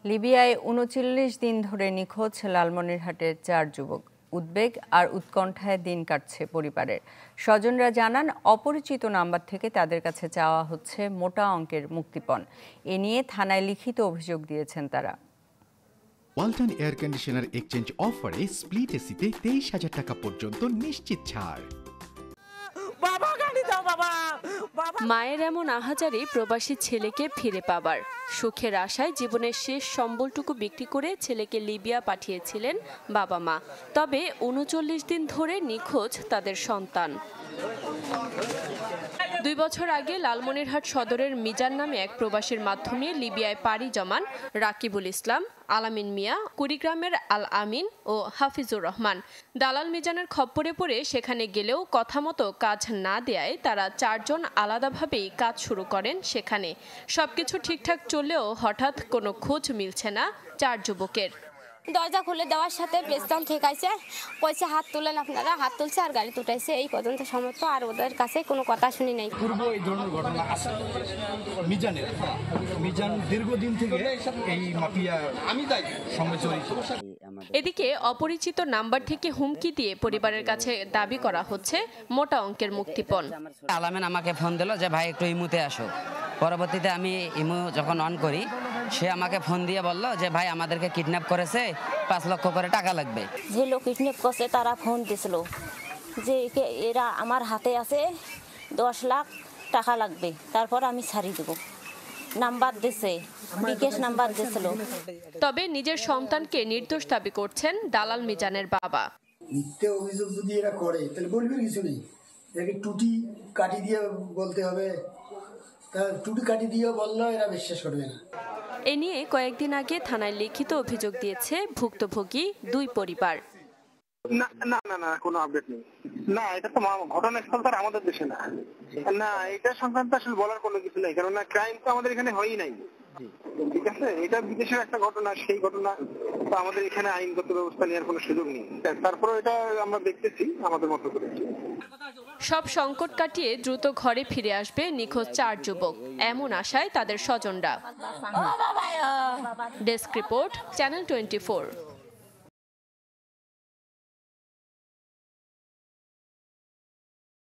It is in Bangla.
লিবিয়ায় ৩৯ দিন ধরে নিখোঁজ লালমনিরহাটের ৪ যুবক। উদ্বেগ আর উৎকণ্ঠায় দিন কাটছে পরিবারের। স্বজনরা জানান, অপরিচিত নাম্বার থেকে তাদের কাছে চাওয়া হচ্ছে মোটা অঙ্কের মুক্তিপণ। এ নিয়ে থানায় লিখিত অভিযোগ দিয়েছেন তারা। ওয়ালটন এয়ার কন্ডিশনার এক্সচেঞ্জ অফারে স্প্লিট এসিতে ২৩,০০০ টাকা পর্যন্ত নিশ্চিত ছাড়। মায়ের এমন আহাজারি প্রবাসী ছেলেকে ফিরে পাবার সুখের আশায় জীবনের শেষ সম্বলটুকু বিক্রি করে ছেলেকে লিবিয়া পাঠিয়েছিলেন বাবা মা। তবে ৩৯ দিন ধরে নিখোঁজ তাদের সন্তান। ২ বছর আগে লালমনিরহাট সদরের মিজান নামে এক প্রবাসীর মাধ্যমে লিবিয়ায় পাড়ি জমান রাকিবুল ইসলাম, আলামিন মিয়া, কুড়িগ্রামের আল আমিন ও হাফিজুর রহমান। দালাল মিজানের খপ্পরে পড়ে সেখানে গেলেও কথা মতো কাজ না দেয়ায় তারা ৪ জন আলাদাভাবেই কাজ শুরু করেন সেখানে। সবকিছু ঠিকঠাক চললেও হঠাৎ কোনো খোঁজ মিলছে না ৪ যুবকের। দরজা খুলে দেওয়ার সাথে পেছন ঠেকাইছে, কইছে হাত তুলেন, আপনারা হাত তুলছে আর গাড়ি তুটাইছে। এই পর্যন্ত সমর্থ, আর ওদের কাছে কোনো কথা শুনি নাই। পূর্ব এই ধরনের ঘটনা আছে মিজানের। মিজান দীর্ঘদিন থেকে এই মাফিয়া সঙ্গে জড়িত। এদিকে অপরিচিত নাম্বার থেকে হুমকি দিয়ে পরিবারের কাছে দাবি করা হচ্ছে মোটা অঙ্কের মুক্তিপণ। আলামিন আমাকে ফোন দিল যে ভাই একটু ইমুতে আসো। পরবর্তীতে আমি ইমু যখন অন করি, সে আমাকে ফোন দিয়ে বলল যে ভাই আমাদেরকে কিডন্যাপ করেছে, ৫ লক্ষ করে টাকা লাগবে। যে লোক কিডন্যাপ করছে তারা ফোন দিছিল যে এরা আমার হাতে আছে, ১০ লাখ টাকা লাগবে, তারপর আমি ছাড়ি দেব। নাম্বার দিছে, বিকাশ নাম্বার দিছিল। তবে নিজের সন্তানকে নির্দোষ দাবি করছেন দালাল মিজানের বাবা। মিথ্যে অভিযোগ যদি এরা করে তাহলে বলবে কিছু নেই, এটাকে টুটি কাটি দিয়ে বলতে হবে। টুটি কাটি দিয়ে বললেও এরা বিশ্বাস করবে না। এ নিয়ে কয়েকদিন আগে থানায় লিখিত অভিযোগ দিয়েছে ভুক্তভোগী ২ পরিবার। না না না না, কোনো আপডেট নেই। না, এটা তো ঘটনাস্থল তো আমাদের দেশে না। না, এটা সংক্রান্ত আসলে বলার কোনো কিছু নেই, কারণ ক্রাইম তো আমাদের এখানে হয়ই নাই। ঠিক আছে, এটা বিদেশের একটা ঘটনা, সেই ঘটনা তো আমাদের এখানে আইনগত ব্যবস্থা নেওয়ার কোনো সুযোগ নেই। তারপরে এটা আমরা দেখতেছি আমাদের মতো করে। সব সংকট কাটিয়ে দ্রুত ঘরে ফিরে আসবে নিখোঁজ ৪ যুবক, এমন আশায় তাদের স্বজনরা। Desk report, channel 24।